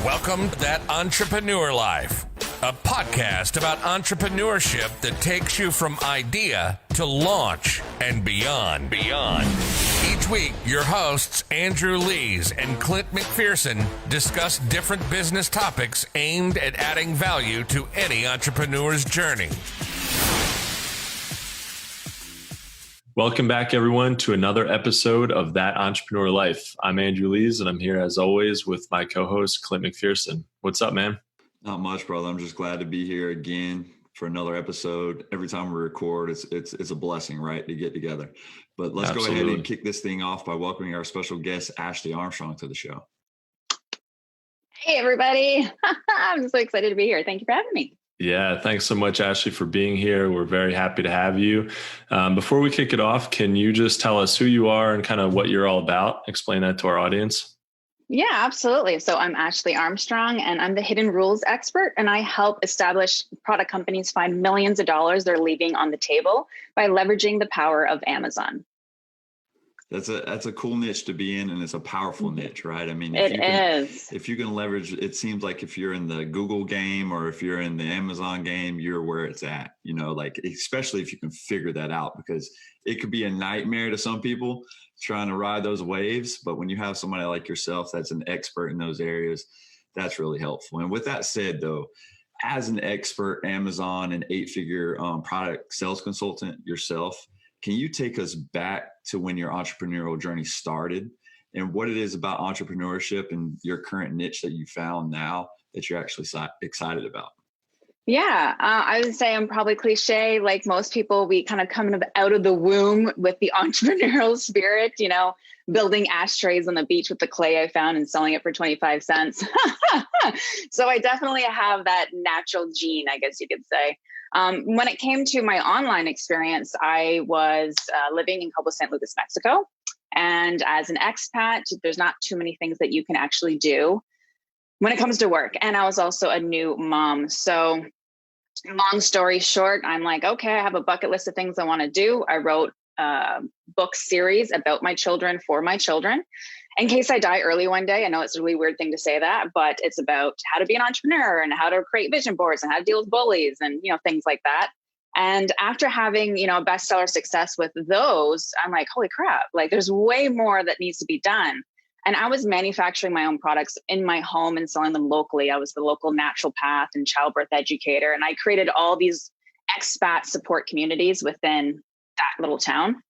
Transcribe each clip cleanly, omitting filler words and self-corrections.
Welcome to That Entrepreneur Life, a podcast about entrepreneurship that takes you from idea to launch and beyond. Each week, your hosts, Andrew Lees and Clint McPherson, discuss different business topics aimed at adding value to any entrepreneur's journey. Welcome back, everyone, to another episode of That Entrepreneur Life. I'm Andrew Lees, and I'm here, as always, with my co-host, Clint McPherson. What's up, man? Not much, brother. I'm just glad to be here again for another episode. Every time we record, it's a blessing, right, to get together. But let's go ahead and kick this thing off by welcoming our special guest, Ashley Armstrong, to the show. Hey, everybody. I'm so excited to be here. Thank you for having me. Yeah, thanks so much, Ashley, for being here. We're very happy to have you. Before we kick it off, can you just tell us who you are and kind of what you're all about? Explain that to our audience. Yeah, absolutely. So I'm Ashley Armstrong, and I'm the hidden rules expert, and I help establish product companies find millions of dollars they're leaving on the table by leveraging the power of Amazon. That's a cool niche to be in, and it's a powerful niche, right? I mean, if you can leverage, it seems like if you're in the Google game or if you're in the Amazon game, you're where it's at, like, especially if you can figure that out, because it could be a nightmare to some people trying to ride those waves. But when you have somebody like yourself that's an expert in those areas, that's really helpful. And with that said, though, as an expert Amazon and 8-figure product sales consultant yourself, can you take us back to when your entrepreneurial journey started and what it is about entrepreneurship and your current niche that you found now that you're actually excited about? Yeah, I would say I'm probably cliche. Like most people, we kind of come out of the womb with the entrepreneurial spirit, building ashtrays on the beach with the clay I found and selling it for 25 cents. So I definitely have that natural gene, I guess you could say. When it came to my online experience, I was living in Cabo San Lucas, Mexico. And as an expat, there's not too many things that you can actually do when it comes to work. And I was also a new mom. So long story short, I'm like, okay, I have a bucket list of things I want to do. I wrote a book series about my children for my children. In case I die early one day, I know it's a really weird thing to say that, but it's about how to be an entrepreneur and how to create vision boards and how to deal with bullies and, things like that. And after having, bestseller success with those, I'm like, holy crap, like there's way more that needs to be done. And I was manufacturing my own products in my home and selling them locally. I was the local naturopath and childbirth educator. And I created all these expat support communities within that little town.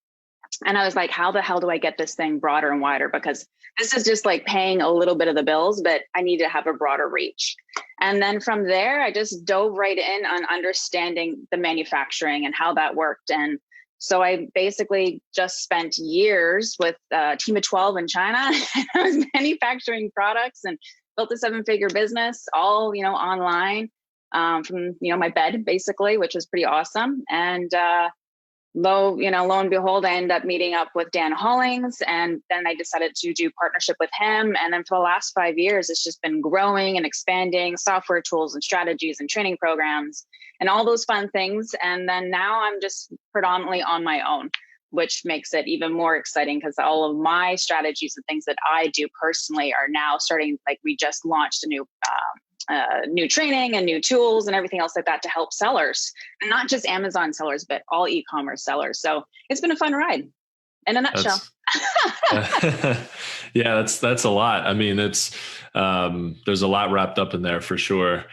And I was like, how the hell do I get this thing broader and wider? Because this is just like paying a little bit of the bills, but I need to have a broader reach. And then from there, I just dove right in on understanding the manufacturing and how that worked. And so I basically just spent years with a team of 12 in China. I was manufacturing products and built a 7-figure business, all, online from, my bed, basically, which was pretty awesome. And lo and behold, I ended up meeting up with Dan Hollings, and then I decided to do partnership with him. And then for the last 5 years, it's just been growing and expanding software tools and strategies and training programs and all those fun things. And then now I'm just predominantly on my own, which makes it even more exciting because all of my strategies and things that I do personally are now starting, like we just launched a new training and new tools and everything else like that to help sellers, and not just Amazon sellers, but all e-commerce sellers. So it's been a fun ride in a nutshell. Yeah, that's a lot. I mean, it's there's a lot wrapped up in there for sure.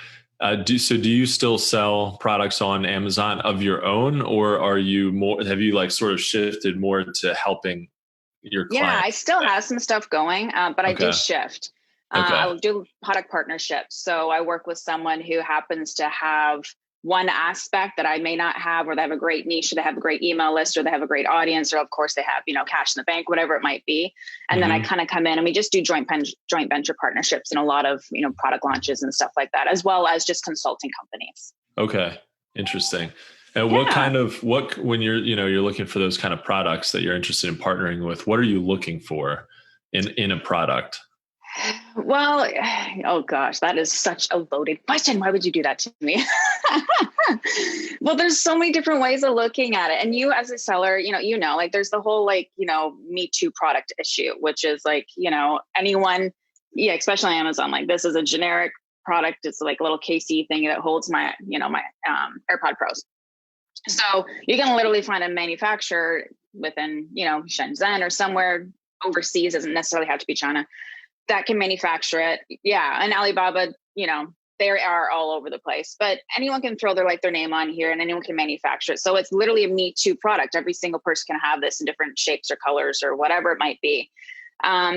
Do you still sell products on Amazon of your own, or have you like sort of shifted more to helping your clients? Yeah, I still have some stuff going, but I did shift. I'll do product partnerships. So I work with someone who happens to have one aspect that I may not have, or they have a great niche, or they have a great email list, or they have a great audience, or of course they have, cash in the bank, whatever it might be. And then I kind of come in and we just do joint venture partnerships and a lot of, product launches and stuff like that, as well as just consulting companies. Okay. Interesting. And when you're looking for those kind of products that you're interested in partnering with, what are you looking for in a product? Well, oh gosh, that is such a loaded question. Why would you do that to me? Well, there's so many different ways of looking at it. And you as a seller, like there's the whole Me Too product issue, which is like, anyone Yeah, especially on Amazon. Like this is a generic product. It's like a little KC thing that holds my, my AirPod Pros. So you can literally find a manufacturer within, Shenzhen or somewhere overseas, doesn't necessarily have to be China, that can manufacture it. Yeah. And Alibaba, they are all over the place, but anyone can throw their name on here and anyone can manufacture it. So it's literally a Me Too product. Every single person can have this in different shapes or colors or whatever it might be.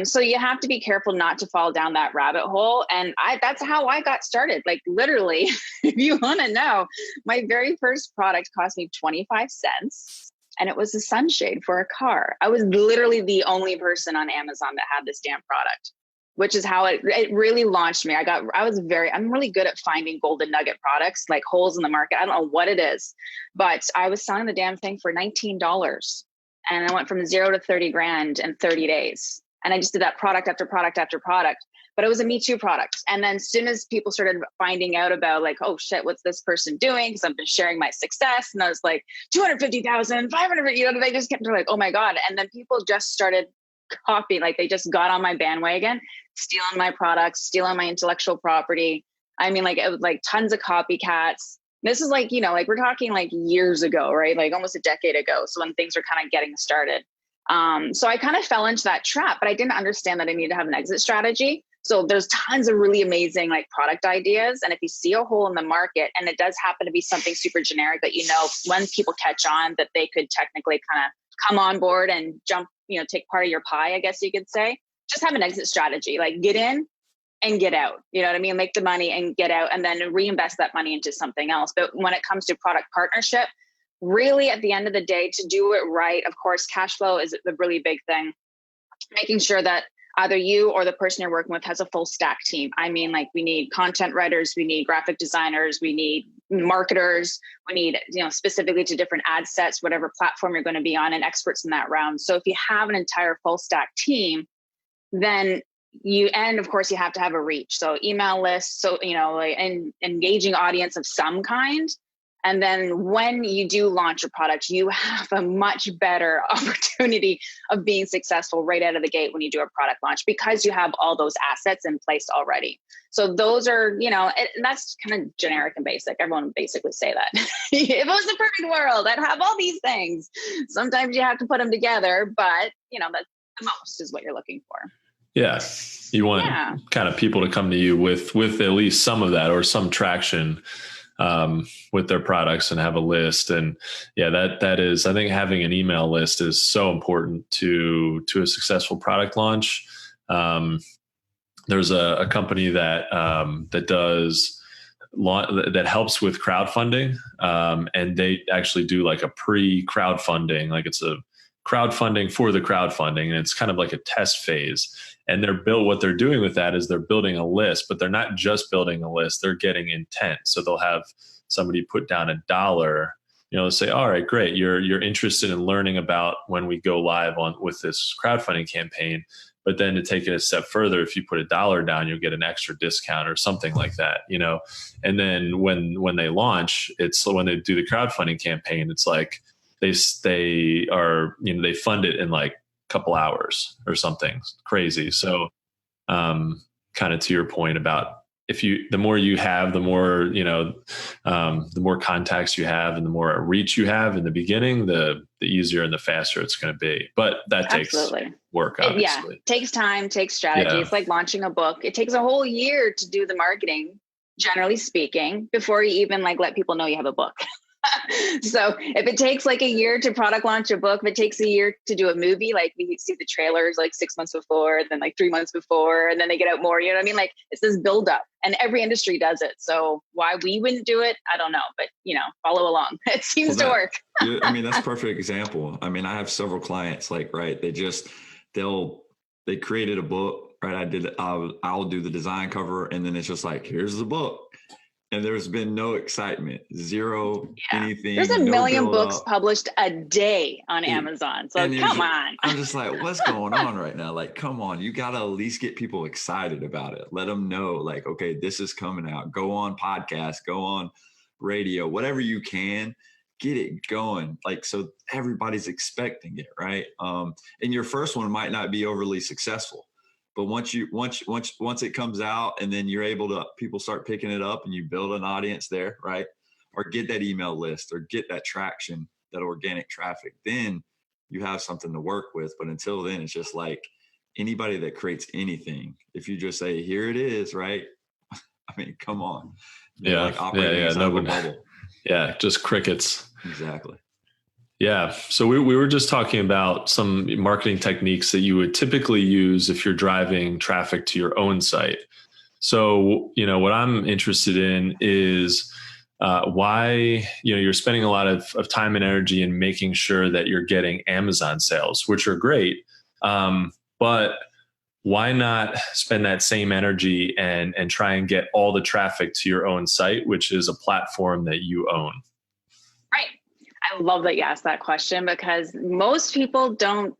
So you have to be careful not to fall down that rabbit hole. And that's how I got started. Like literally, if you want to know, my very first product cost me 25 cents and it was a sunshade for a car. I was literally the only person on Amazon that had this damn product, which is how it really launched me. I'm really good at finding golden nugget products, like holes in the market. I don't know what it is, but I was selling the damn thing for $19 and I went from 0 to 30 grand in 30 days. And I just did that product after product after product, but it was a Me Too product. And then as soon as people started finding out about like, oh shit, what's this person doing? Because I've been sharing my success. And I was like 250,000, 500, they just kept like, oh my God. And then people just started copying, like they just got on my bandwagon, stealing my products, stealing my intellectual property. I mean, like it was like tons of copycats. This is like, we're talking like years ago, right? Like almost a decade ago. So when things are kind of getting started. So I kind of fell into that trap, but I didn't understand that I needed to have an exit strategy. So there's tons of really amazing like product ideas. And if you see a hole in the market and it does happen to be something super generic that, when people catch on that they could technically kind of come on board and jump, take part of your pie, I guess you could say, just have an exit strategy, like get in and get out, you know what I mean? Make the money and get out and then reinvest that money into something else. But when it comes to product partnership, really at the end of the day, to do it right, of course, cash flow is the really big thing. Making sure that either you or the person you're working with has a full stack team. I mean, like we need content writers, we need graphic designers, we need marketers, we need, specifically to different ad sets, whatever platform you're going to be on, and experts in that round. So if you have an entire full stack team, then of course you have to have a reach. So email lists, so, an engaging audience of some kind. And then when you do launch a product, you have a much better opportunity of being successful right out of the gate when you do a product launch, because you have all those assets in place already. So those are, that's kind of generic and basic. Everyone would basically say that. If it was the perfect world, I'd have all these things. Sometimes you have to put them together, but that's the most is what you're looking for. Yeah. You want kind of people to come to you with at least some of that or some traction with their products and have a list. And that is, I think having an email list is so important to a successful product launch. There's a company that helps with crowdfunding. And they actually do like a pre-crowdfunding, like it's a crowdfunding for the crowdfunding. And it's kind of like a test phase. And what they're doing with that is they're building a list, but they're not just building a list, they're getting intent. So they'll have somebody put down $1, they'll say, all right, great. You're interested in learning about when we go live with this crowdfunding campaign. But then to take it a step further, if you put $1 down, you'll get an extra discount or something like that, And then when they launch, when they do the crowdfunding campaign, it's like they fund it in like couple hours or something crazy. So kind of to your point about the more you have, the more, the more contacts you have and the more reach you have in the beginning, the easier and the faster it's going to be. But that takes work, obviously. It takes time, takes strategy. Yeah. It's like launching a book. It takes a whole year to do the marketing, generally speaking, before you even let people know you have a book. So if it takes like a year to product launch a book, if it takes a year to do a movie, like we see the trailers like 6 months before, then like 3 months before, and then they get out more, Like it's this buildup, and every industry does it. So why we wouldn't do it, I don't know, but follow along. It seems to work. That's a perfect example. I mean, I have several clients they created a book, right? I'll do the design cover, and then it's just like, here's the book. And there's been no excitement, zero anything. There's a million books published a day on Amazon. So come on. I'm just like, what's going on right now? Like, come on, you got to at least get people excited about it. Let them know like, okay, this is coming out. Go on podcast, go on radio, whatever you can, get it going. Like, so everybody's expecting it, right? And your first one might not be overly successful, But once it comes out, and then you're able to, people start picking it up and you build an audience there, right? Or get that email list or get that traction, that organic traffic, then you have something to work with. But until then, it's just like anybody that creates anything, if you just say, here it is, right? I mean, come on. They're like operating inside of a bubble. Yeah, just crickets. Exactly. Yeah. So we were just talking about some marketing techniques that you would typically use if you're driving traffic to your own site. So, what I'm interested in is why, you're spending a lot of time and energy in making sure that you're getting Amazon sales, which are great. But why not spend that same energy and try and get all the traffic to your own site, which is a platform that you own? Right. I love that you asked that question, because most people don't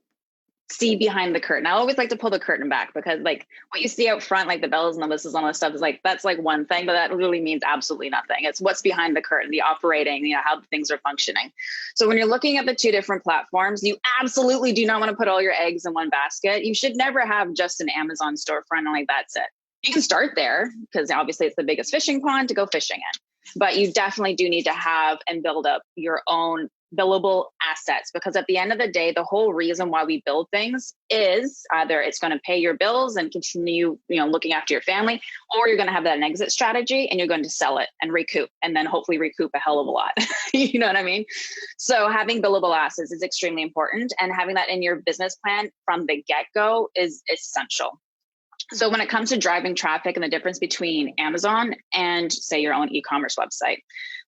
see behind the curtain. I always like to pull the curtain back, because like what you see out front, like the bells and the whistles and all this stuff, is like, that's like one thing, but that really means absolutely nothing. It's what's behind the curtain, the operating, how things are functioning. So when you're looking at the two different platforms, you absolutely do not want to put all your eggs in one basket. You should never have just an Amazon storefront and like that's it. You can start there, because obviously it's the biggest fishing pond to go fishing in. But you definitely do need to have and build up your own billable assets, because at the end of the day, the whole reason why we build things is either it's going to pay your bills and continue, looking after your family, or you're going to have that an exit strategy and you're going to sell it and recoup, and then hopefully recoup a hell of a lot. You know what I mean? So having billable assets is extremely important, and having that in your business plan from the get-go is essential. So when it comes to driving traffic and the difference between Amazon and say your own e-commerce website,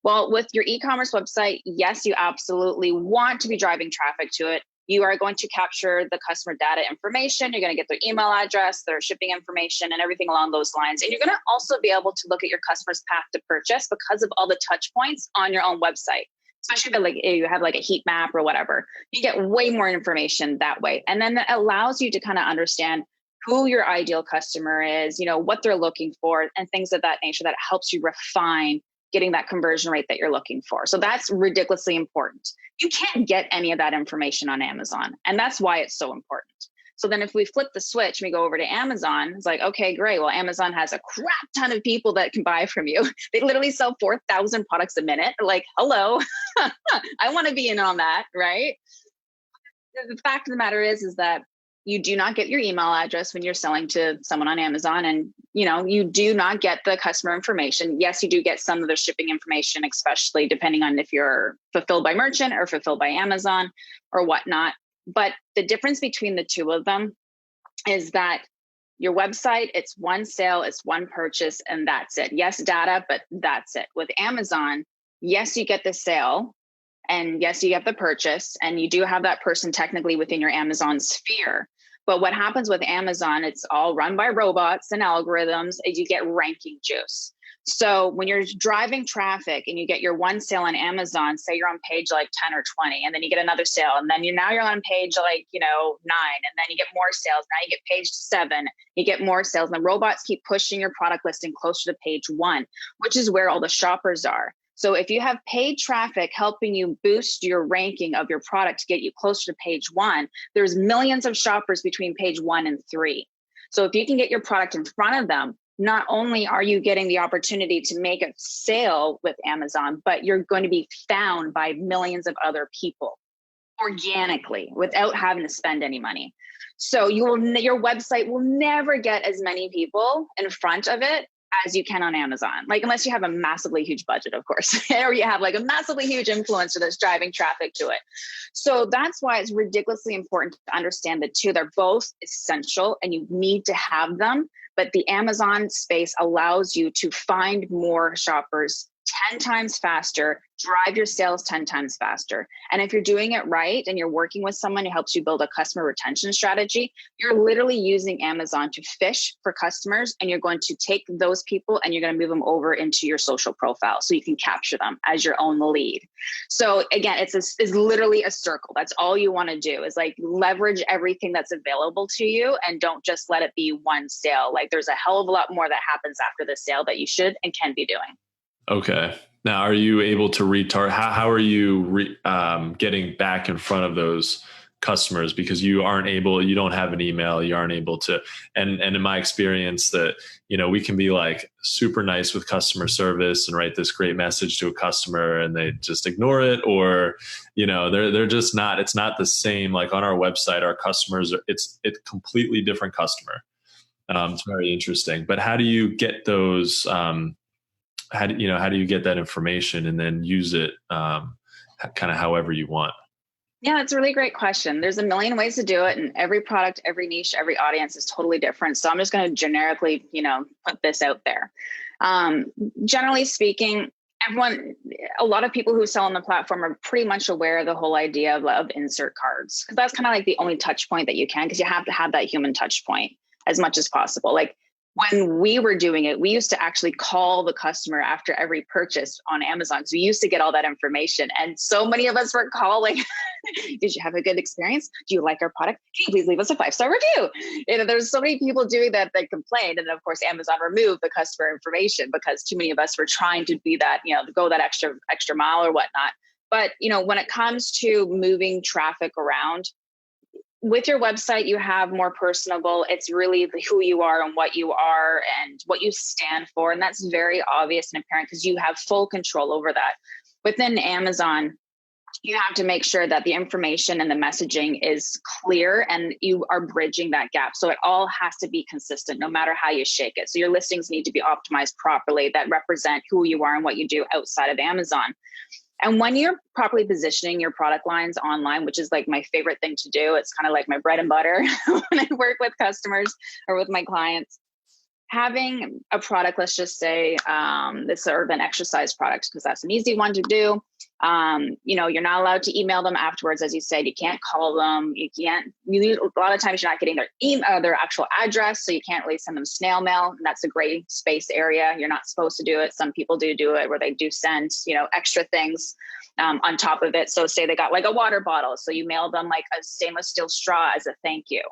well, with your e-commerce website, yes, you absolutely want to be driving traffic to it. You are going to capture the customer data information. You're going to get their email address, their shipping information, and everything along those lines. And you're going to also be able to look at your customer's path to purchase because of all the touch points on your own website. Especially if you have like a heat map or whatever, you get way more information that way. And then that allows you to kind of understand who your ideal customer is, what they're looking for, and things of that nature that helps you refine getting that conversion rate that you're looking for. So that's ridiculously important. You can't get any of that information on Amazon, and that's why it's so important. So then if we flip the switch and we go over to Amazon, it's like, okay, great. Well, Amazon has a crap ton of people that can buy from you. They literally sell 4,000 products a minute. Like, hello, I want to be in on that, right? The fact of the matter is that you do not get your email address when you're selling to someone on Amazon, and you do not get the customer information. Yes, you do get some of the shipping information, especially depending on if you're fulfilled by merchant or fulfilled by Amazon or whatnot. But the difference between the two of them is that your website, it's one sale, it's one purchase, and that's it. Yes, data, but that's it. With Amazon, yes, you get the sale. And yes, you get the purchase, and you do have that person technically within your Amazon sphere. But what happens with Amazon, it's all run by robots and algorithms, is you get ranking juice. So when you're driving traffic and you get your one sale on Amazon, say you're on page like 10 or 20, and then you get another sale, and then you're on page like, 9, and then you get more sales. Now you get page 7, you get more sales, and the robots keep pushing your product listing closer to page 1, which is where all the shoppers are. So if you have paid traffic helping you boost your ranking of your product to get you closer to page 1, there's millions of shoppers between page 1 and 3. So if you can get your product in front of them, not only are you getting the opportunity to make a sale with Amazon, but you're going to be found by millions of other people organically without having to spend any money. So your website will never get as many people in front of it as you can on Amazon, like unless you have a massively huge budget, of course, or you have like a massively huge influencer that's driving traffic to it. So that's why it's ridiculously important to understand the two. They're both essential and you need to have them, but the Amazon space allows you to find more shoppers 10 times faster, drive your sales 10 times faster. And if you're doing it right and you're working with someone who helps you build a customer retention strategy, you're literally using Amazon to fish for customers, and you're going to take those people and you're going to move them over into your social profile so you can capture them as your own lead. So again, it's literally a circle. That's all you want to do is like leverage everything that's available to you, and don't just let it be one sale. Like there's a hell of a lot more that happens after the sale that you should and can be doing. Okay. Now, are you able to retarget? How are you getting back in front of those customers because you don't have an email, you aren't able to, and in my experience that, we can be like super nice with customer service and write this great message to a customer and they just ignore it, or, they're just not, it's not the same. Like on our website, our customers, it's completely different customer. It's very interesting, but how do you get those, how do you get that information and then use it, kind of however you want? Yeah, it's a really great question. There's a million ways to do it, and every product, every niche, every audience is totally different. So I'm just going to generically, put this out there. Generally speaking, a lot of people who sell on the platform are pretty much aware of the whole idea of insert cards, because that's kind of like the only touch point that you can, because you have to have that human touch point as much as possible. Like when we were doing it, we used to actually call the customer after every purchase on Amazon. So we used to get all that information. And so many of us were calling, did you have a good experience? Do you like our product? Can you please leave us a 5-star review? There's so many people doing that complained. And of course, Amazon removed the customer information because too many of us were trying to be that, go that extra mile or whatnot. But, when it comes to moving traffic around, with your website, you have more personable. It's really who you are and what you are and what you stand for. And that's very obvious and apparent because you have full control over that. Within Amazon, you have to make sure that the information and the messaging is clear and you are bridging that gap. So it all has to be consistent no matter how you shake it. So your listings need to be optimized properly that represent who you are and what you do outside of Amazon. And when you're properly positioning your product lines online, which is like my favorite thing to do, it's kind of like my bread and butter when I work with customers or with my clients, having a product, let's just say this urban exercise product, because that's an easy one to do. You're not allowed to email them afterwards. As you said, you can't call them. A lot of times you're not getting their email, their actual address. So you can't really send them snail mail. And that's a gray space area. You're not supposed to do it. Some people do it where they do send, extra things on top of it. So say they got like a water bottle. So you mail them like a stainless steel straw as a thank you.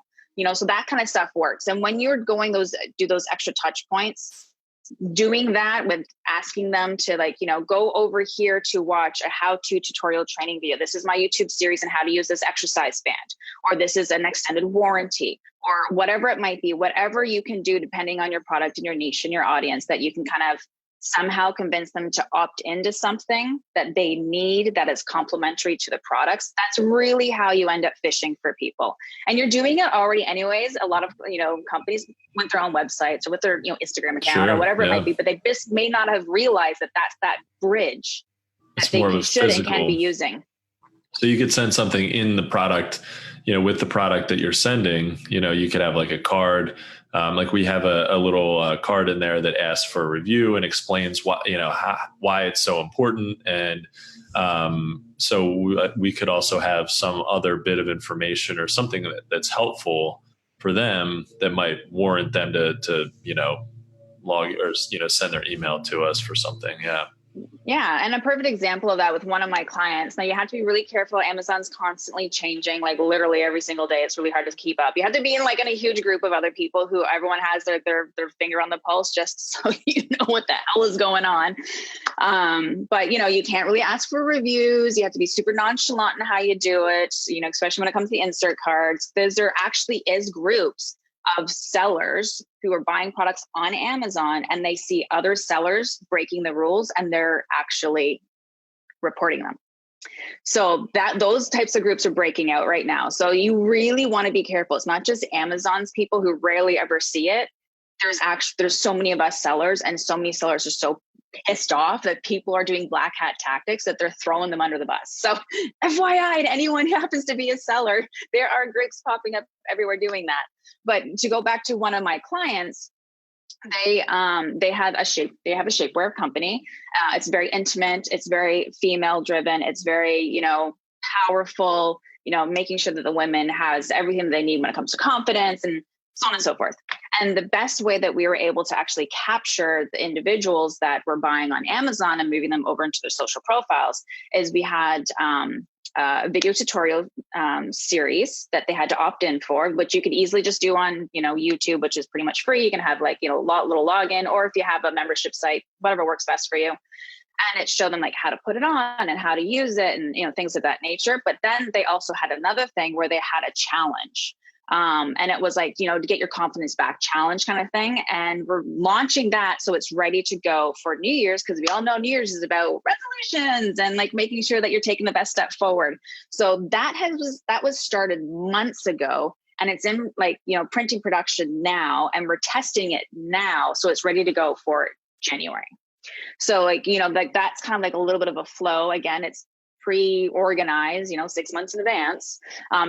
So that kind of stuff works. And when you're going do those extra touch points, doing that with asking them to go over here to watch a how-to tutorial training video. This is my YouTube series on how to use this exercise band, or this is an extended warranty, or whatever it might be, whatever you can do depending on your product and your niche and your audience that you can kind of somehow convince them to opt into something that they need that is complementary to the products. That's really how you end up fishing for people. And you're doing it already anyways. A lot of, companies with their own websites or with their, Instagram account or whatever it might be, but they just may not have realized that that's that bridge that they should and can be using. So you could send something in the product, with the product that you're sending, you could have like a card. Like we have a little card in there that asks for a review and explains why it's so important. And so we could also have some other bit of information or something that's helpful for them that might warrant them to log or send their email to us for something. Yeah. Yeah. And a perfect example of that with one of my clients. Now you have to be really careful. Amazon's constantly changing, like literally every single day. It's really hard to keep up. You have to be in a huge group of other people who everyone has their finger on the pulse, just so you know what the hell is going on. But you can't really ask for reviews. You have to be super nonchalant in how you do it, especially when it comes to the insert cards, because there actually is groups of sellers who are buying products on Amazon and they see other sellers breaking the rules and they're actually reporting them. So those types of groups are breaking out right now. So you really want to be careful. It's not just Amazon's people who rarely ever see it. There's so many of us sellers, and so many sellers are so pissed off that people are doing black hat tactics that they're throwing them under the bus. So FYI, to anyone who happens to be a seller, there are groups popping up everywhere doing that. But to go back to one of my clients, they have a shapewear company. It's very intimate. It's very female driven. It's very, powerful, making sure that the women has everything they need when it comes to confidence and so on and so forth. And the best way that we were able to actually capture the individuals that were buying on Amazon and moving them over into their social profiles is we had a video tutorial series that they had to opt in for, which you could easily just do on, YouTube, which is pretty much free. You can have little login, or if you have a membership site, whatever works best for you. and it showed them like how to put it on and how to use it and, things of that nature. But then they also had another thing where they had a challenge. And it was like, to get your confidence back challenge kind of thing. And we're launching that so it's ready to go for New Year's, because we all know New Year's is about resolutions and like making sure that you're taking the best step forward. So that was started months ago, and it's in like, printing production now, and we're testing it now. So it's ready to go for January. So like, like that's kind of like a little bit of a flow. Again, it's pre-organized, 6 months in advance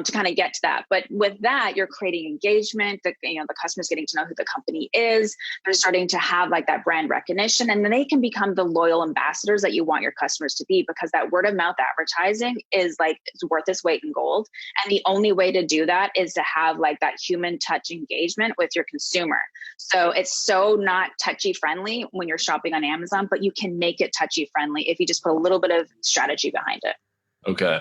to kind of get to that. But with that, you're creating engagement. The customer's getting to know who the company is. They're starting to have like that brand recognition, and then they can become the loyal ambassadors that you want your customers to be, because that word of mouth advertising is like, it's worth its weight in gold. And the only way to do that is to have like that human touch engagement with your consumer. So it's so not touchy friendly when you're shopping on Amazon, but you can make it touchy friendly if you just put a little bit of strategy behind it. Okay.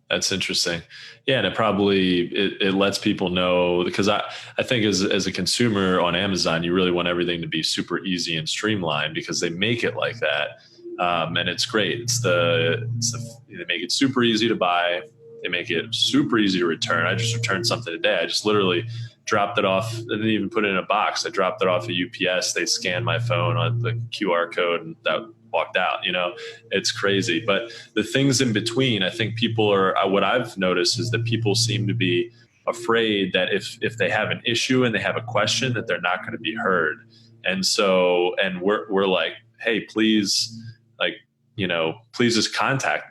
That's interesting. Yeah. And it probably, it lets people know, because I think as a consumer on Amazon, you really want everything to be super easy and streamlined, because they make it like that. And it's great. They make it super easy to buy. They make it super easy to return. I just returned something today. I just literally dropped it off. I didn't even put it in a box. I dropped it off at UPS. They scanned my phone on the QR code, and that walked out. It's crazy. But the things in between, I think people are, what I've noticed is that people seem to be afraid that if they have an issue and they have a question, that they're not going to be heard. And so, and we're like, hey, please, like, please just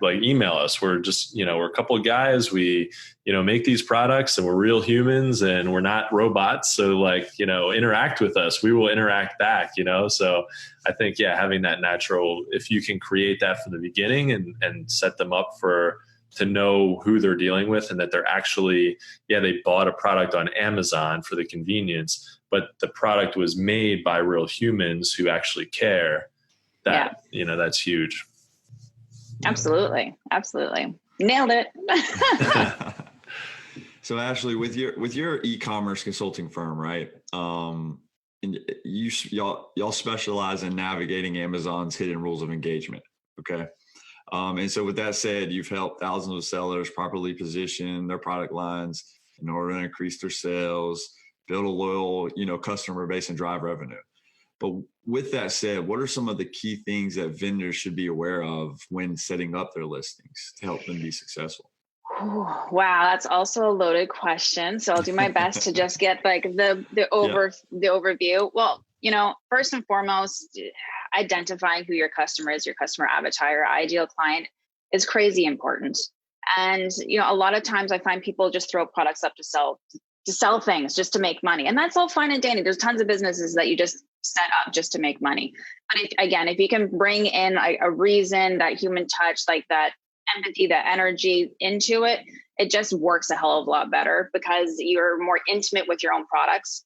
email us. We're just, we're a couple of guys. We, make these products, and we're real humans, and we're not robots. So like, interact with us. We will interact back, So I think, having that natural, if you can create that from the beginning and set them up to know who they're dealing with, and that they're actually, they bought a product on Amazon for the convenience, but the product was made by real humans who actually care. That's huge. Yeah. Absolutely. Nailed it. So Ashley, with your e-commerce consulting firm, right? And y'all specialize in navigating Amazon's hidden rules of engagement. Okay. And so with that said, you've helped thousands of sellers properly position their product lines in order to increase their sales, build a loyal, customer base, and drive revenue. But with that said, what are some of the key things that vendors should be aware of when setting up their listings to help them be successful? Wow, that's also a loaded question. So I'll do my best to just get like the overview. Well, first and foremost, identifying who your customer is, your customer avatar, your ideal client, is crazy important. And a lot of times I find people just throw products up to sell things just to make money, and that's all fine and dandy. There's tons of businesses that you just set up just to make money. But if you can bring in a reason, that human touch, like that empathy, that energy into it, it just works a hell of a lot better, because you're more intimate with your own products.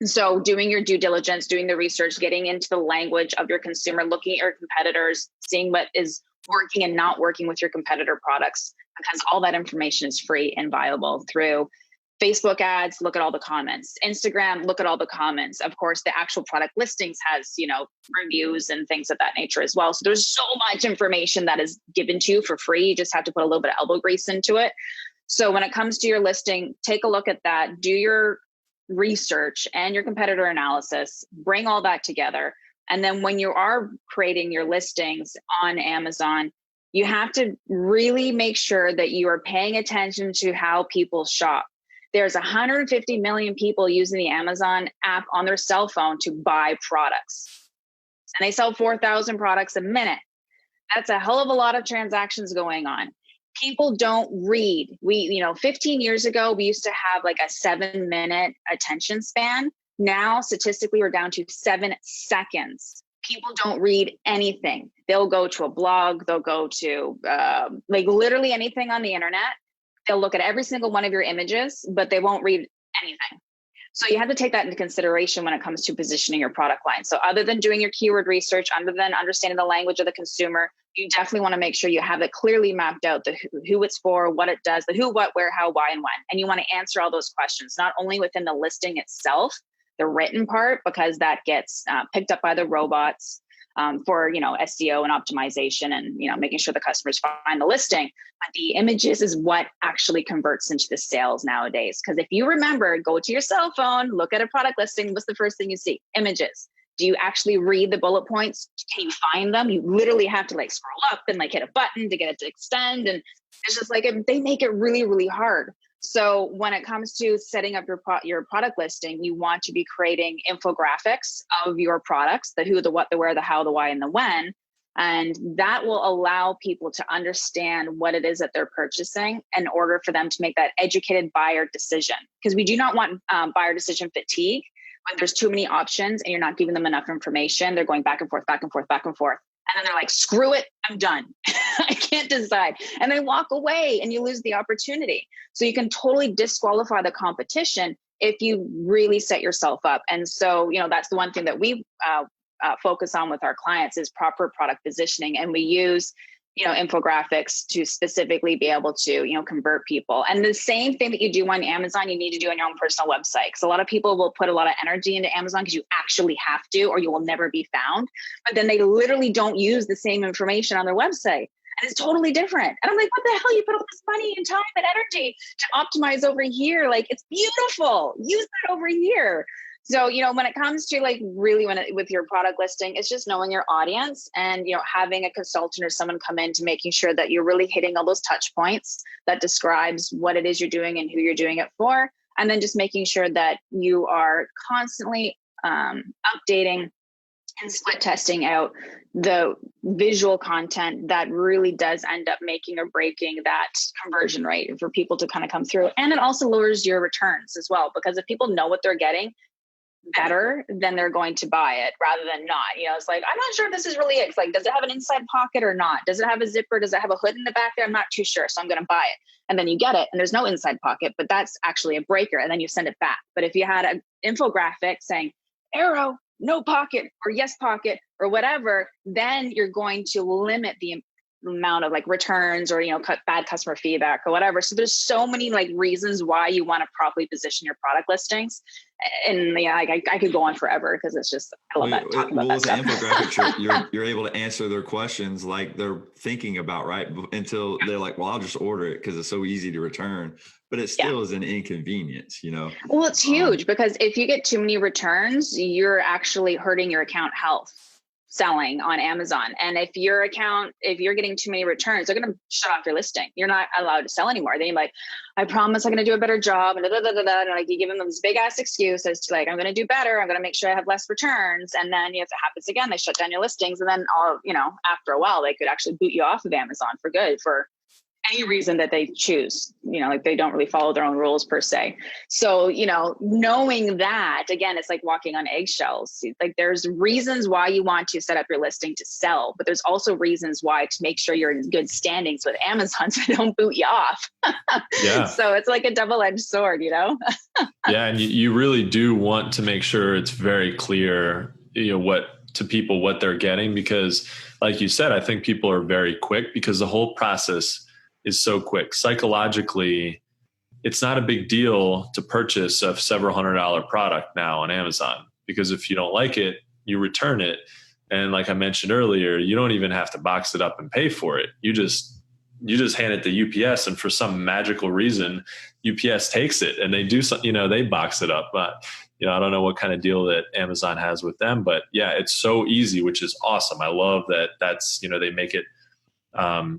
So doing your due diligence, doing the research, getting into the language of your consumer, looking at your competitors, seeing what is working and not working with your competitor products, because all that information is free and viable through Facebook ads. Look at all the comments. Instagram, look at all the comments. Of course, the actual product listings has, reviews and things of that nature as well. So there's so much information that is given to you for free. You just have to put a little bit of elbow grease into it. So when it comes to your listing, take a look at that, do your research and your competitor analysis, bring all that together. And then when you are creating your listings on Amazon, you have to really make sure that you are paying attention to how people shop. There's 150 million people using the Amazon app on their cell phone to buy products. And they sell 4,000 products a minute. That's a hell of a lot of transactions going on. People don't read. 15 years ago, we used to have like a 7-minute attention span. Now, statistically, we're down to 7 seconds. People don't read anything. They'll go to a blog. They'll go to literally anything on the internet. They'll look at every single one of your images, but they won't read anything. So you have to take that into consideration when it comes to positioning your product line. So other than doing your keyword research, other than understanding the language of the consumer, you definitely want to make sure you have it clearly mapped out, the who it's for, what it does, the who, what, where, how, why, and when. And you want to answer all those questions, not only within the listing itself, the written part, because that gets picked up by the robots, for, SEO and optimization and, making sure the customers find the listing. But the images is what actually converts into the sales nowadays. Because if you remember, go to your cell phone, look at a product listing. What's the first thing you see? Images. Do you actually read the bullet points? Can you find them? You literally have to scroll up and hit a button to get it to extend. And it's just they make it really, really hard. So when it comes to setting up your product listing, you want to be creating infographics of your products, the who, the what, the where, the how, the why, and the when. And that will allow people to understand what it is that they're purchasing in order for them to make that educated buyer decision. Because we do not want buyer decision fatigue. When there's too many options and you're not giving them enough information, they're going back and forth, back and forth, back and forth. And then they're like, screw it, I'm done. I can't decide. And they walk away and you lose the opportunity. So you can totally disqualify the competition if you really set yourself up. And so, that's the one thing that we focus on with our clients is proper product positioning. And we use infographics to specifically be able to, convert people. And the same thing that you do on Amazon, you need to do on your own personal website. Because a lot of people will put a lot of energy into Amazon because you actually have to, or you will never be found. But then they literally don't use the same information on their website. And it's totally different. And I'm like, what the hell? You put all this money and time and energy to optimize over here. It's beautiful. Use that over here. So, when it comes to really with your product listing, it's just knowing your audience and, having a consultant or someone come in to making sure that you're really hitting all those touch points that describes what it is you're doing and who you're doing it for. And then just making sure that you are constantly updating and split testing out the visual content that really does end up making or breaking that conversion rate for people to kind of come through. And it also lowers your returns as well, because if people know what they're getting better, then they're going to buy it rather than not. It's I'm not sure if this is really it. It's does it have an inside pocket or not? Does it have a zipper? Does it have a hood in the back there? I'm not too sure. So I'm going to buy it. And then you get it and there's no inside pocket, but that's actually a breaker. And then you send it back. But if you had an infographic saying arrow, no pocket, or yes pocket, or whatever, then you're going to limit the amount of returns or bad customer feedback or whatever. So there's so many reasons why you want to properly position your product listings. And I could go on forever because it's just I love that talking about that stuff. Infographics, you're able to answer their questions they're thinking about, right? Until they're like, well, I'll just order it because it's so easy to return. But it still is an inconvenience, Well, it's huge because if you get too many returns, you're actually hurting your account health selling on Amazon. And if you're getting too many returns, they're going to shut off your listing. You're not allowed to sell anymore. Then you're I promise I'm going to do a better job. And and you give them this big ass excuse as to I'm going to do better. I'm going to make sure I have less returns. And then if it happens again, they shut down your listings. And then after a while, they could actually boot you off of Amazon for good for any reason that they choose, they don't really follow their own rules per se. So, knowing that, again, it's like walking on eggshells. There's reasons why you want to set up your listing to sell, but there's also reasons why to make sure you're in good standings with Amazon so they don't boot you off. Yeah. So it's like a double-edged sword, Yeah. And you really do want to make sure it's very clear, to people what they're getting, because like you said, I think people are very quick because the whole process is so quick. Psychologically, it's not a big deal to purchase a several $100 product now on Amazon, because if you don't like it, you return it. And like I mentioned earlier, you don't even have to box it up and pay for it. You just hand it to UPS, and for some magical reason, UPS takes it and they do something, they box it up. But, I don't know what kind of deal that Amazon has with them, but yeah, it's so easy, which is awesome. I love that's, they make it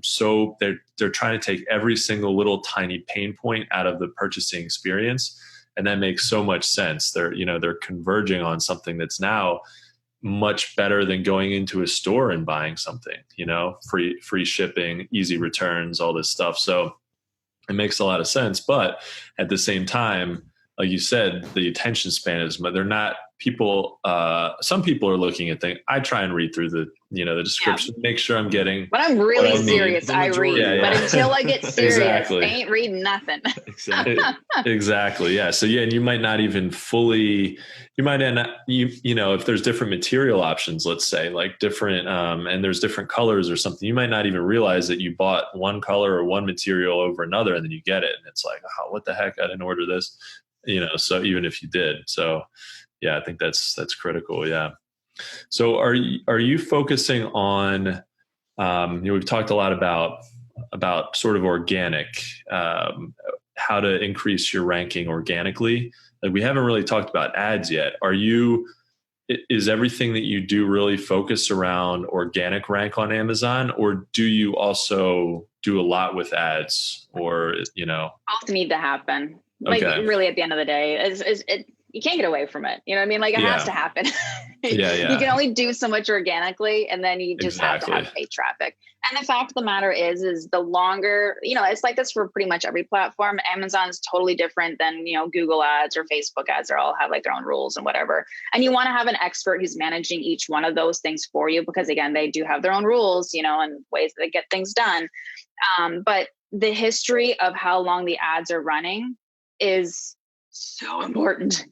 so they're trying to take every single little tiny pain point out of the purchasing experience. And that makes so much sense. They're converging on something that's now much better than going into a store and buying something, free shipping, easy returns, all this stuff. So it makes a lot of sense. But at the same time, like you said, the attention span is, they're not people. Some people are looking at things. I try and read through the description, make sure I'm getting. When I'm really serious, I read. Yeah. But until I get serious, exactly. I ain't reading nothing. Exactly. Yeah. So and you might not even fully. You might end up, if there's different material options, let's say different, and there's different colors or something, you might not even realize that you bought one color or one material over another, and then you get it, and it's oh, what the heck? I didn't order this. So even if you did. So yeah, I think that's critical. Yeah. So are you focusing on, we've talked a lot about sort of organic, how to increase your ranking organically. Like we haven't really talked about ads yet. Is everything that you do really focused around organic rank on Amazon, or do you also do a lot with ads, or, Both need to happen. Like okay. really at the end of the day, you can't get away from it. You know what I mean? Like it has to happen. Yeah. You can only do so much organically, and then you just have to have paid traffic. And the fact of the matter is the longer, it's like this for pretty much every platform. Amazon's totally different than, Google ads or Facebook ads. They all have like their own rules and whatever. And you want to have an expert who's managing each one of those things for you, because again, they do have their own rules, and ways that they get things done. But the history of how long the ads are running is so important.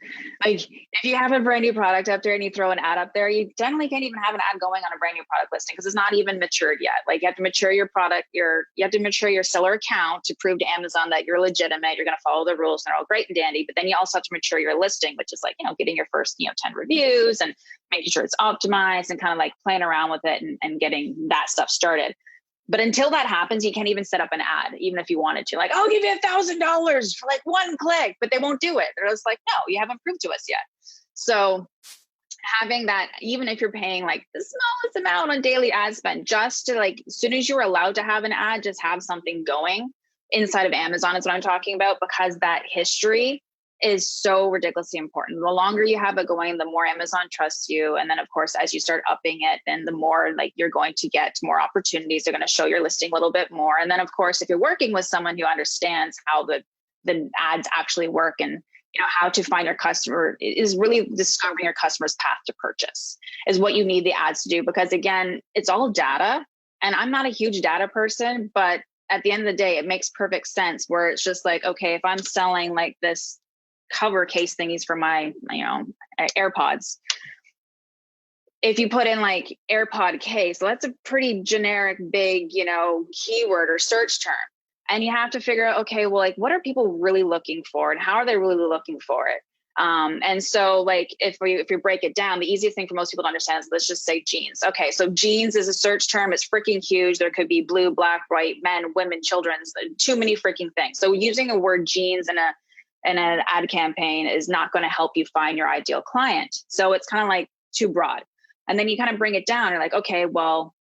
Like if you have a brand new product up there and you throw an ad up there, you generally can't even have an ad going on a brand new product listing because it's not even matured yet. Like you have to mature your product, you have to mature your seller account to prove to Amazon that you're legitimate, you're going to follow the rules, and they're all great and dandy. But then you also have to mature your listing, which is like, getting your first, 10 reviews and making sure it's optimized and kind of like playing around with it and getting that stuff started. But until that happens, you can't even set up an ad, even if you wanted to. Like, I'll give you $1,000 for like one click, but they won't do it. They're just like, no, you haven't proved to us yet. So having that, even if you're paying like the smallest amount on daily ad spend, just to like, as soon as you're allowed to have an ad, just have something going inside of Amazon is what I'm talking about, because that history is so ridiculously important. The longer you have it going, the more Amazon trusts you. And then of course, as you start upping it, then the more like you're going to get more opportunities. They're going to show your listing a little bit more. And then of course, if you're working with someone who understands how the ads actually work and how to find your customer, is really discovering your customer's path to purchase is what you need the ads to do. Because again, it's all data, and I'm not a huge data person, but at the end of the day, it makes perfect sense where it's just like, okay, if I'm selling like this cover case thingies for my, AirPods. If you put in like AirPod case, so that's a pretty generic, big, keyword or search term. And you have to figure out, okay, well, like, what are people really looking for and how are they really looking for it? And so like, if we break it down, the easiest thing for most people to understand is, let's just say jeans. Okay. So jeans is a search term. It's freaking huge. There could be blue, black, white, men, women, children's, too many freaking things. So using a word jeans in an ad campaign is not going to help you find your ideal client. So it's kind of like too broad. And then you kind of bring it down. You're like, okay, well,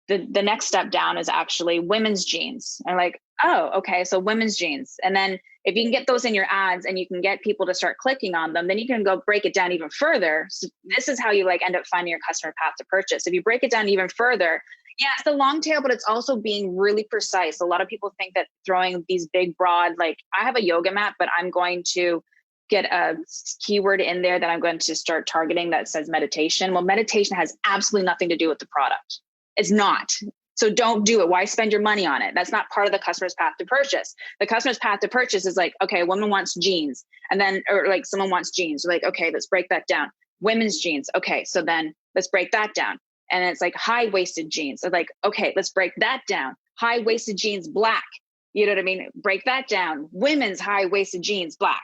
the next step down is actually women's jeans. And like, oh, okay, so women's jeans. And then if you can get those in your ads and you can get people to start clicking on them, then you can go break it down even further. So this is how you like end up finding your customer path to purchase. If you break it down even further, yeah, it's the long tail, but it's also being really precise. A lot of people think that throwing these big, broad, like I have a yoga mat, but I'm going to get a keyword in there that I'm going to start targeting that says meditation. Well, meditation has absolutely nothing to do with the product. It's not. So don't do it. Why spend your money on it? That's not part of the customer's path to purchase. The customer's path to purchase is like, okay, a woman wants jeans. And then, or like someone wants jeans. We're like, okay, let's break that down. Women's jeans. Okay, so then let's break that down. And it's like high-waisted jeans. So like, okay, let's break that down. High-waisted jeans, black. You know what I mean? Break that down. Women's high-waisted jeans, black.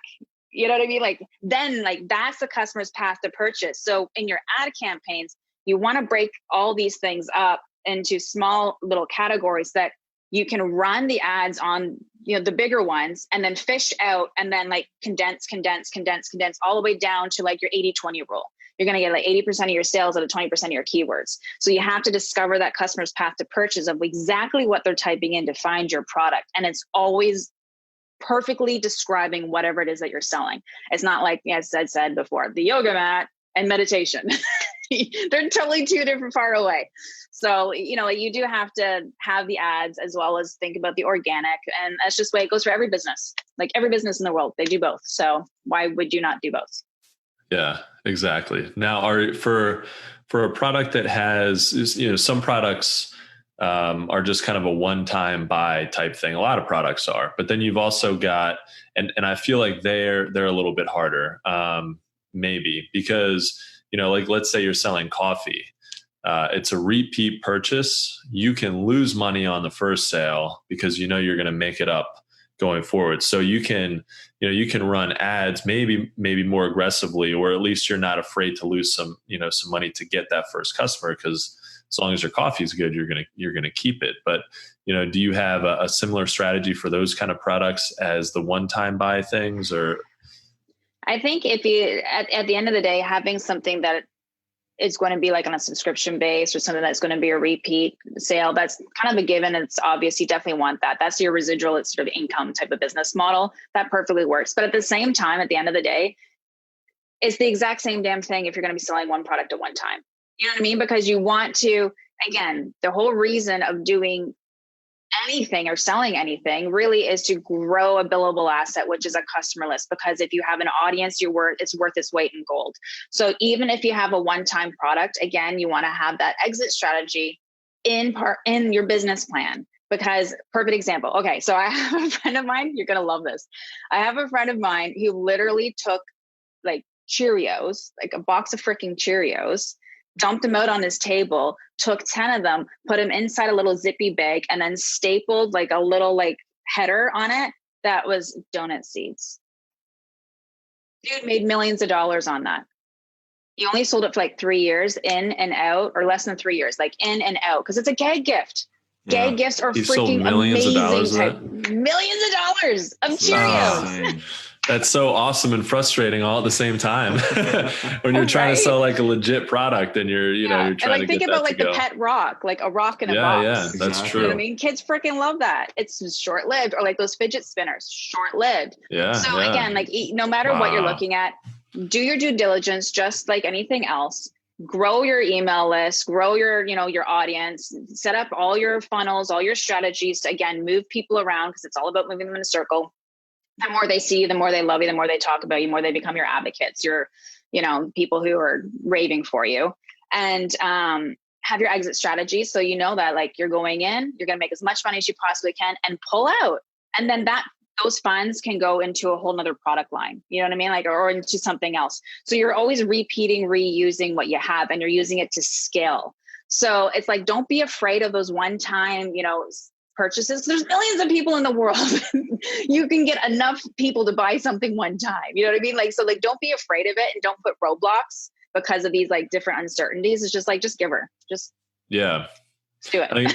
You know what I mean? Like, then like that's the customer's path to purchase. So in your ad campaigns, you want to break all these things up into small little categories that you can run the ads on, the bigger ones, and then fish out and then like condense all the way down to like your 80-20 rule. You're going to get like 80% of your sales out of 20% of your keywords. So you have to discover that customer's path to purchase of exactly what they're typing in to find your product. And it's always perfectly describing whatever it is that you're selling. It's not like, as I said before, the yoga mat and meditation. They're totally two different far away. So, you do have to have the ads as well as think about the organic. And that's just the way it goes for every business. Like every business in the world, they do both. So why would you not do both? Yeah, exactly. Now, for a product that has, some products are just kind of a one-time buy type thing. A lot of products are, but then you've also got, and I feel like they're a little bit harder, maybe because, like let's say you're selling coffee. It's a repeat purchase. You can lose money on the first sale because you're going to make it up going forward. So you can run ads maybe more aggressively, or at least you're not afraid to lose some money to get that first customer, because as long as your coffee is good, you're going to keep it. But, do you have a similar strategy for those kind of products as the one-time buy things? Or I think if you, at the end of the day, having something that is going to be like on a subscription base, or something that's going to be a repeat sale, that's kind of a given. It's obvious. You definitely want that. That's your residual. It's sort of income type of business model. That perfectly works. But at the same time, at the end of the day, it's the exact same damn thing if you're going to be selling one product at one time. You know what I mean? Because you want to, again, the whole reason of doing anything or selling anything really is to grow a billable asset, which is a customer list. Because if you have an audience, it's worth its weight in gold. So even if you have a one-time product, again, you want to have that exit strategy in your business plan. Because perfect example. Okay. So I have a friend of mine, you're going to love this. I have a friend of mine who literally took like Cheerios, like a box of freaking Cheerios, dumped them out on his table, took 10 of them, put them inside a little zippy bag, and then stapled like a little like header on it that was donut seeds. Dude made millions of dollars on that. He only sold it for like 3 years in and out, or less than 3 years, like in and out, because it's a gag gift. Gag gifts are freaking amazing. Millions of dollars of Cheerios. That's so awesome and frustrating all at the same time. When you're trying to sell like a legit product and you're trying to get think about like the pet rock, like a rock in a box. Yeah, that's true. You know what I mean? Kids freaking love that. It's short-lived. Or like those fidget spinners, short-lived. So again, like no matter what you're looking at, do your due diligence, just like anything else. Grow your email list, grow your audience, set up all your funnels, all your strategies to, again, move people around, because it's all about moving them in a circle. The more they see you, the more they love you, the more they talk about you, the more they become your advocates, your, people who are raving for you. And have your exit strategy. So you know that like you're going in, you're going to make as much money as you possibly can and pull out. And then those funds can go into a whole nother product line, you know what I mean? Like, or into something else. So you're always reusing what you have, and you're using it to scale. So it's like, don't be afraid of those one-time, purchases. There's millions of people in the world. You can get enough people to buy something one time. You know what I mean? Like, so like, don't be afraid of it, and don't put roadblocks because of these like different uncertainties. It's just like, just give her, just do it.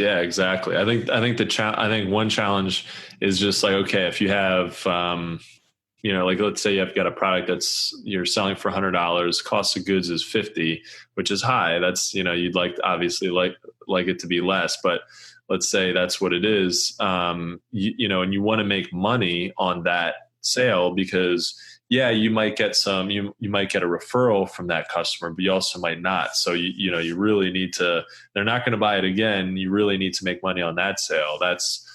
Exactly. I think one challenge is just like, okay, if you have, like let's say you've got a product you're selling for $100, cost of goods is $50, which is high. That's, you'd obviously like it to be less, but let's say that's what it is. And you want to make money on that sale, because you might get you might get a referral from that customer, but you also might not. So you really need to, they're not going to buy it again. You really need to make money on that sale. That's,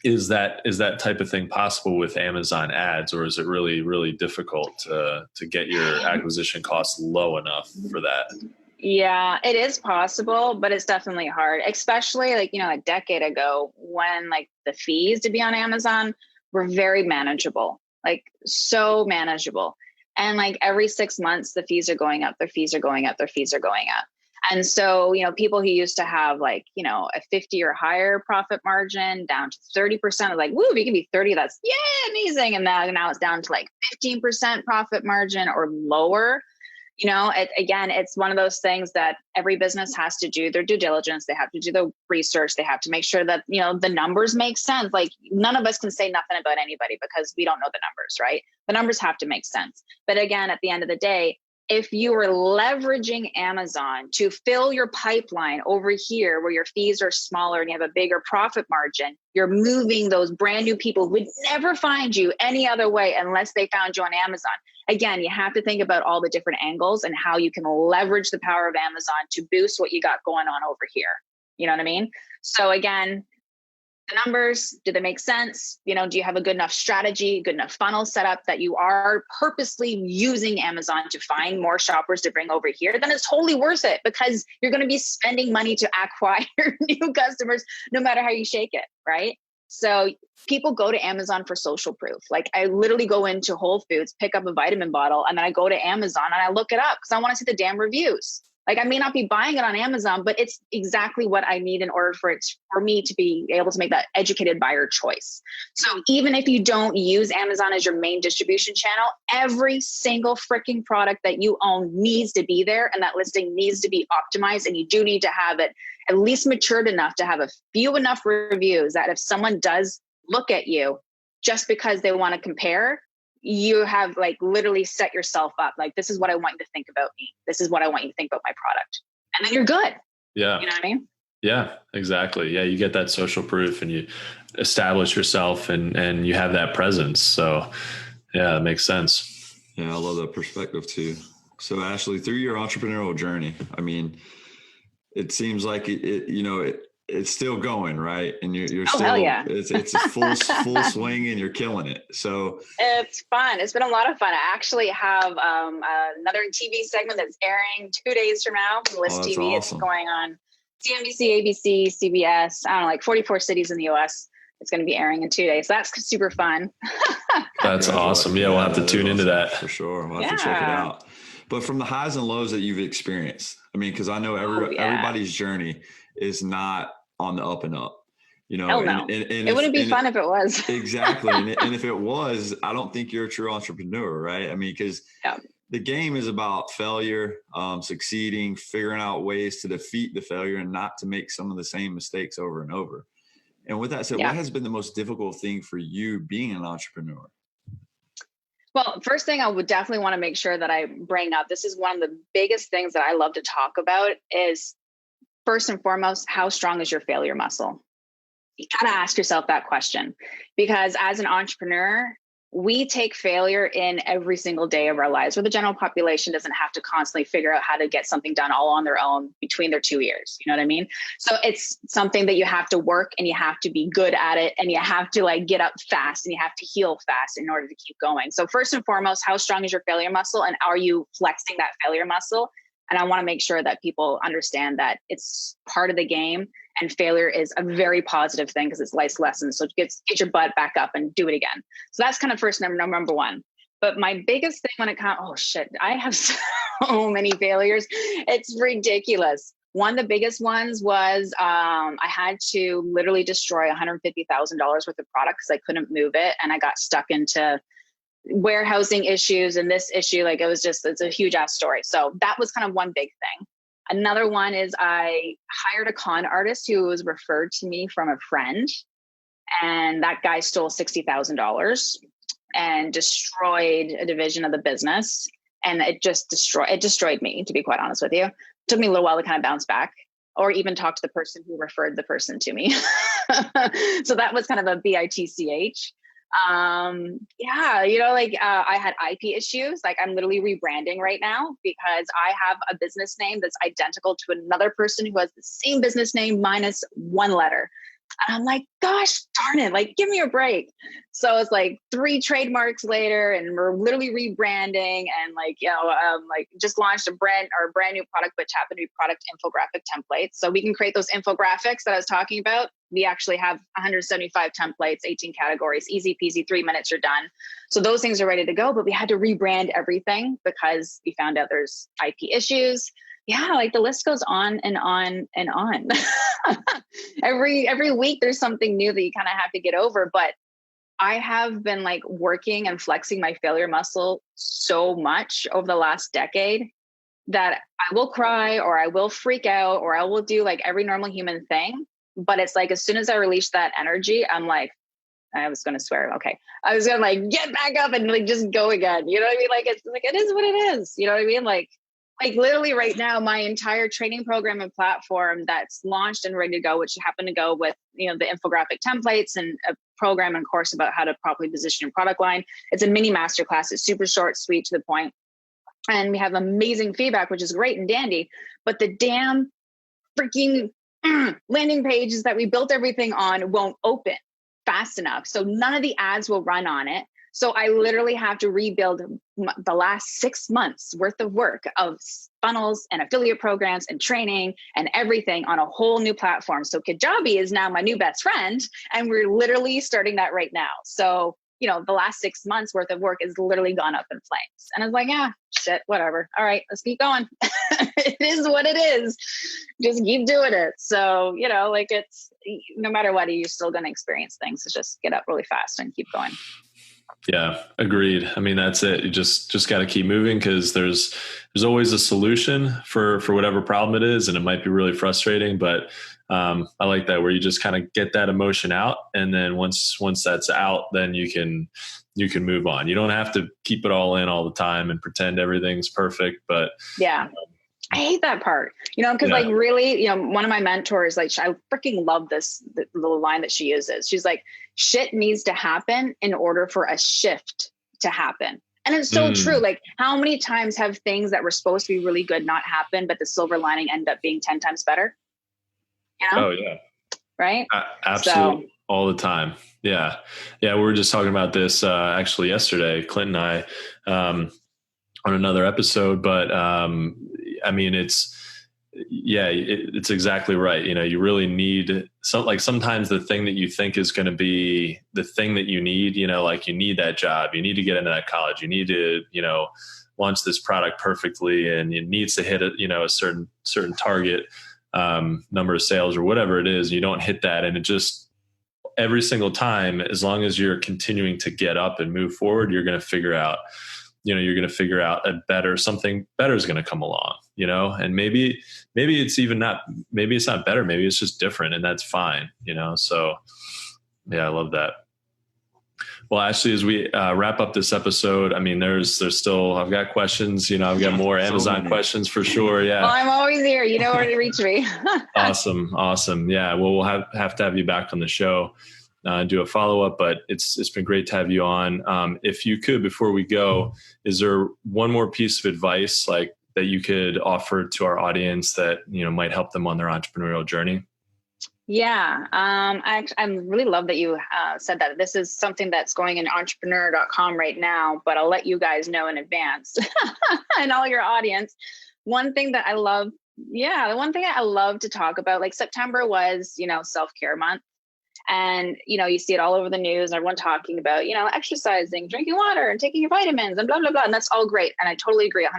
is that type of thing possible with Amazon ads, or is it really, really difficult to get your acquisition costs low enough for that? Yeah, it is possible, but it's definitely hard, especially like, a decade ago when like the fees to be on Amazon were very manageable, like so manageable. And like every 6 months, the fees are going up, their fees are going up, their fees are going up. And so, people who used to have like, a 50 or higher profit margin down to 30% are like, woo, if you can be 30, that's amazing. And now it's down to like 15% profit margin or lower. It's one of those things that every business has to do their due diligence. They have to do the research. They have to make sure that, the numbers make sense. Like none of us can say nothing about anybody because we don't know the numbers, right? The numbers have to make sense. But again, at the end of the day, if you are leveraging Amazon to fill your pipeline over here where your fees are smaller and you have a bigger profit margin, you're moving those brand new people who would never find you any other way unless they found you on Amazon. Again, you have to think about all the different angles and how you can leverage the power of Amazon to boost what you got going on over here. You know what I mean? So again, the numbers, do they make sense? Do you have a good enough strategy, good enough funnel set up that you are purposely using Amazon to find more shoppers to bring over here? Then it's totally worth it, because you're going to be spending money to acquire new customers no matter how you shake it, right? So people go to Amazon for social proof. Like I literally go into Whole Foods, pick up a vitamin bottle, and then I go to Amazon and I look it up because I want to see the damn reviews. Like I may not be buying it on Amazon, but it's exactly what I need in order for me to be able to make that educated buyer choice. So even if you don't use Amazon as your main distribution channel, every single freaking product that you own needs to be there, and that listing needs to be optimized, and you do need to have it at least matured enough to have a few enough reviews that if someone does look at you just because they want to compare, you have like literally set yourself up. Like, this is what I want you to think about me. This is what I want you to think about my product. And then you're good. Yeah. You know what I mean? Yeah, exactly. Yeah. You get that social proof and you establish yourself and you have that presence. So yeah, it makes sense. Yeah. I love that perspective too. So Ashley, through your entrepreneurial journey, I mean, it seems like it's still going, right? And you're still, hell yeah. it's a full swing and you're killing it. So it's fun. It's been a lot of fun. I actually have another TV segment that's airing 2 days from now. List TV. Awesome. It's going on CNBC, ABC, CBS. I don't know, like 44 cities in the US. It's going to be airing in 2 days. So that's super fun. That's awesome. Yeah, we'll have to tune into that. For sure. We'll have to check it out. But from the highs and lows that you've experienced, I mean, because I know everybody's journey is not on the up and up, Hell no. And it wouldn't be fun if it was. Exactly. And if it was, I don't think you're a true entrepreneur, right? I mean, because the game is about failure, succeeding, figuring out ways to defeat the failure and not to make some of the same mistakes over and over. And with that said, what has been the most difficult thing for you being an entrepreneur? Well, first thing I would definitely want to make sure that I bring up, this is one of the biggest things that I love to talk about, is first and foremost, how strong is your failure muscle? You got to ask yourself that question, because as an entrepreneur, we take failure in every single day of our lives, where the general population doesn't have to constantly figure out how to get something done all on their own between their 2 ears. You know what I mean? So it's something that you have to work and you have to be good at it, and you have to like get up fast and you have to heal fast in order to keep going. So first and foremost, how strong is your failure muscle, and are you flexing that failure muscle? And I want to make sure that people understand that it's part of the game, and failure is a very positive thing because it's life's lessons. So get your butt back up and do it again. So that's kind of first number one. But my biggest thing when it comes, I have so many failures. It's ridiculous. One of the biggest ones was I had to literally destroy $150,000 worth of product because I couldn't move it. And I got stuck into warehousing issues and this issue. Like it's a huge ass story. So that was kind of one big thing. Another one is I hired a con artist who was referred to me from a friend, and that guy stole $60,000 and destroyed a division of the business. And it destroyed me, to be quite honest with you. It took me a little while to kind of bounce back, or even talk to the person who referred the person to me. So that was kind of a BITCH. I had IP issues. Like I'm literally rebranding right now because I have a business name that's identical to another person who has the same business name minus one letter. And I'm like, gosh darn it, like, give me a break. So it's like 3 trademarks later and we're literally rebranding and just launched a brand new product, which happened to be product infographic templates. So we can create those infographics that I was talking about. We actually have 175 templates, 18 categories, easy peasy, 3 minutes, you're done. So those things are ready to go, but we had to rebrand everything because we found out there's IP issues. Yeah, like the list goes on and on and on. Every week there's something new that you kind of have to get over. But I have been like working and flexing my failure muscle so much over the last decade that I will cry or I will freak out or I will do like every normal human thing. But it's like as soon as I release that energy, I'm like, I was going to swear. Okay. I was going to like get back up and like just go again. You know what I mean? Like it's like it is what it is. You know what I mean? Like literally right now, my entire training program and platform that's launched and ready to go, which happened to go with, the infographic templates and a program and course about how to properly position your product line. It's a mini masterclass. It's super short, sweet, to the point. And we have amazing feedback, which is great and dandy, but the damn freaking landing pages that we built everything on won't open fast enough. So none of the ads will run on it. So I literally have to rebuild the last 6 months worth of work of funnels and affiliate programs and training and everything on a whole new platform. So Kajabi is now my new best friend, and we're literally starting that right now. So the last 6 months worth of work has literally gone up in flames. And I was like, yeah, shit, whatever. All right, let's keep going. It is what it is. Just keep doing it. So, like it's, no matter what, you're still going to experience things. So just get up really fast and keep going. Yeah, agreed. I mean, that's it. You just got to keep moving, because there's always a solution for whatever problem it is. And it might be really frustrating, but I like that, where you just kind of get that emotion out. And then once that's out, then you can move on. You don't have to keep it all in all the time and pretend everything's perfect, but yeah. I hate that part, because like really, one of my mentors, like I freaking love the little line that she uses. She's like, shit needs to happen in order for a shift to happen. And it's so true. Like, how many times have things that were supposed to be really good not happen, but the silver lining end up being 10 times better? Oh yeah. Right. Absolutely. So, all the time. Yeah. Yeah. We were just talking about this actually yesterday, Clint and I, on another episode, but I mean, it's exactly right. You really need sometimes the thing that you think is going to be the thing that you need, like you need that job, you need to get into that college, you need to, launch this product perfectly, and it needs to hit a certain target number of sales or whatever it is. You don't hit that. And it just, every single time, as long as you're continuing to get up and move forward, you're going to figure out something better is going to come along, and maybe it's not better. Maybe it's just different, and that's fine, So yeah, I love that. Well, Ashley, as we wrap up this episode, I mean, there's still, I've got questions, I've got more Amazon questions for sure. Yeah. Well, I'm always here. You know where to reach me. Awesome. Yeah. Well, we'll have to have you back on the show, do a follow-up, but it's been great to have you on. If you could, before we go, is there one more piece of advice like that you could offer to our audience that, might help them on their entrepreneurial journey? Yeah. I really love that you said that. This is something that's going in entrepreneur.com right now, but I'll let you guys know in advance and all your audience. One thing that I love, the one thing I love to talk about, like September was, self-care month. And, you see it all over the news, and everyone talking about, exercising, drinking water, and taking your vitamins, and blah, blah, blah. And that's all great. And I totally agree 100%.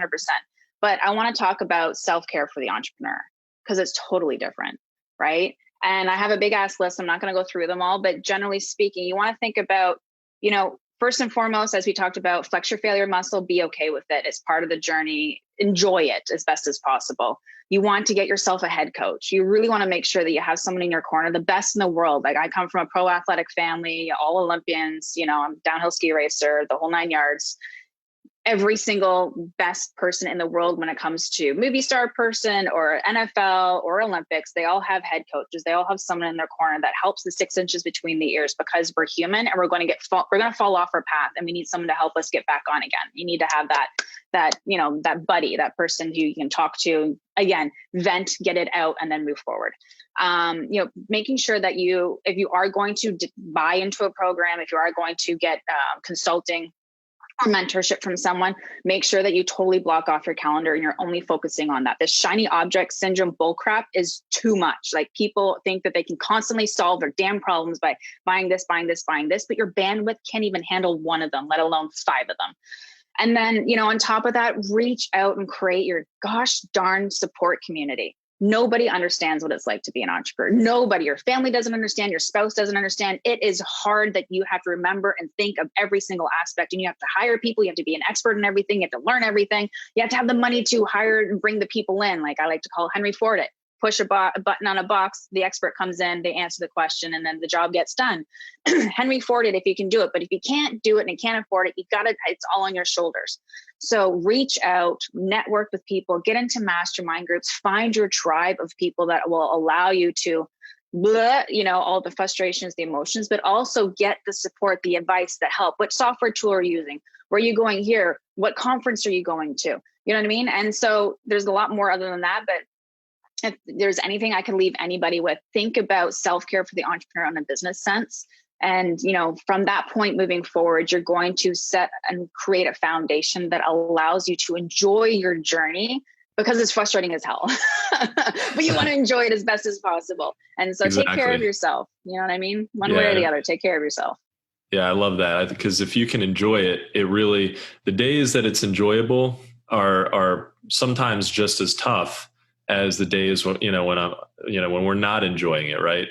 But I want to talk about self-care for the entrepreneur, because it's totally different, right? And I have a big ass list. I'm not going to go through them all, but generally speaking, you want to think about, first and foremost, as we talked about, flex your failure muscle, be okay with it. It's part of the journey. Enjoy it as best as possible. You want to get yourself a head coach. You really want to make sure that you have someone in your corner, the best in the world. Like, I come from a pro athletic family, all Olympians, I'm a downhill ski racer, the whole 9 yards. Every single best person in the world when it comes to movie star person or NFL or Olympics, they all have head coaches. They all have someone in their corner that helps the 6 inches between the ears, because we're human and we're going to fall off our path, and we need someone to help us get back on again. You need to have that buddy, that person who you can talk to, again, vent, get it out, and then move forward. Making sure that if you are going to buy into a program, if you are going to get consulting or mentorship from someone, make sure that you totally block off your calendar and you're only focusing on that. This shiny object syndrome bullcrap is too much. Like, people think that they can constantly solve their damn problems by buying this, but your bandwidth can't even handle one of them, let alone 5 of them. And then, on top of that, reach out and create your gosh darn support community. Nobody understands what it's like to be an entrepreneur. Nobody, your family doesn't understand, your spouse doesn't understand. It is hard that you have to remember and think of every single aspect, and you have to hire people. You have to be an expert in everything. You have to learn everything. You have to have the money to hire and bring the people in. Like I like to call Henry Ford it. Push a button on a box, the expert comes in, they answer the question, and then the job gets done. Henry Ford it if you can do it, but if you can't do it and can't afford it, it's all on your shoulders. So reach out, network with people, get into mastermind groups, find your tribe of people that will allow you to, all the frustrations, the emotions, but also get the support, the advice, the help. What software tool are you using? Where are you going here? What conference are you going to? You know what I mean? And so there's a lot more other than that, but if there's anything I could leave anybody with, think about self-care for the entrepreneur in a business sense. And, from that point moving forward, you're going to set and create a foundation that allows you to enjoy your journey, because it's frustrating as hell, but you want to enjoy it as best as possible. And so Take care of yourself. You know what I mean? One way or the other, take care of yourself. Yeah, I love that. Because if you can enjoy it, it really, the days that it's enjoyable are sometimes just as tough as the days when, when we're not enjoying it. Right.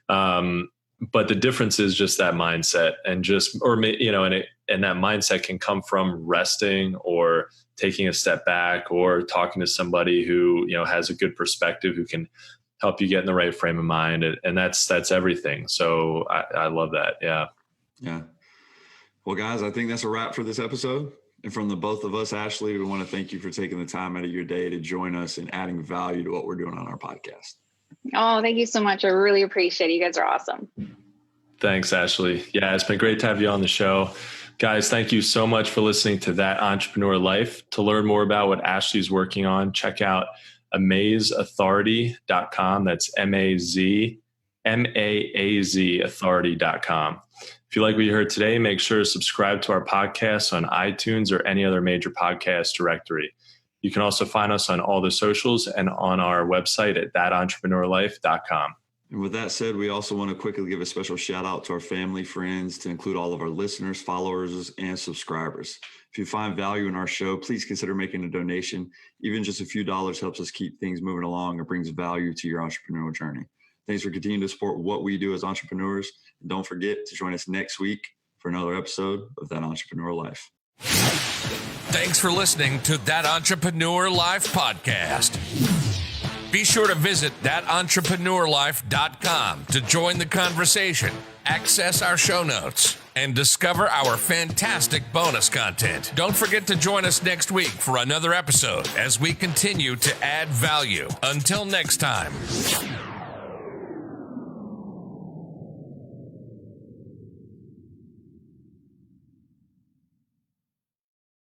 But the difference is just that mindset and and that mindset can come from resting or taking a step back or talking to somebody who, has a good perspective, who can help you get in the right frame of mind. And that's everything. So I love that. Yeah. Yeah. Well, guys, I think that's a wrap for this episode. And from the both of us, Ashley, we want to thank you for taking the time out of your day to join us and adding value to what we're doing on our podcast. Oh, thank you so much. I really appreciate it. You guys are awesome. Thanks, Ashley. Yeah, it's been great to have you on the show. Guys, thank you so much for listening to That Entrepreneur Life. To learn more about what Ashley's working on, check out amazeauthority.com. That's MAAZ authority.com. If you like what you heard today, make sure to subscribe to our podcast on iTunes or any other major podcast directory. You can also find us on all the socials and on our website at thatentrepreneurlife.com. And with that said, we also want to quickly give a special shout out to our family, friends, to include all of our listeners, followers, and subscribers. If you find value in our show, please consider making a donation. Even just a few dollars helps us keep things moving along and brings value to your entrepreneurial journey. Thanks for continuing to support what we do as entrepreneurs. And don't forget to join us next week for another episode of That Entrepreneur Life. Thanks for listening to That Entrepreneur Life podcast. Be sure to visit thatentrepreneurlife.com to join the conversation, access our show notes, and discover our fantastic bonus content. Don't forget to join us next week for another episode as we continue to add value. Until next time.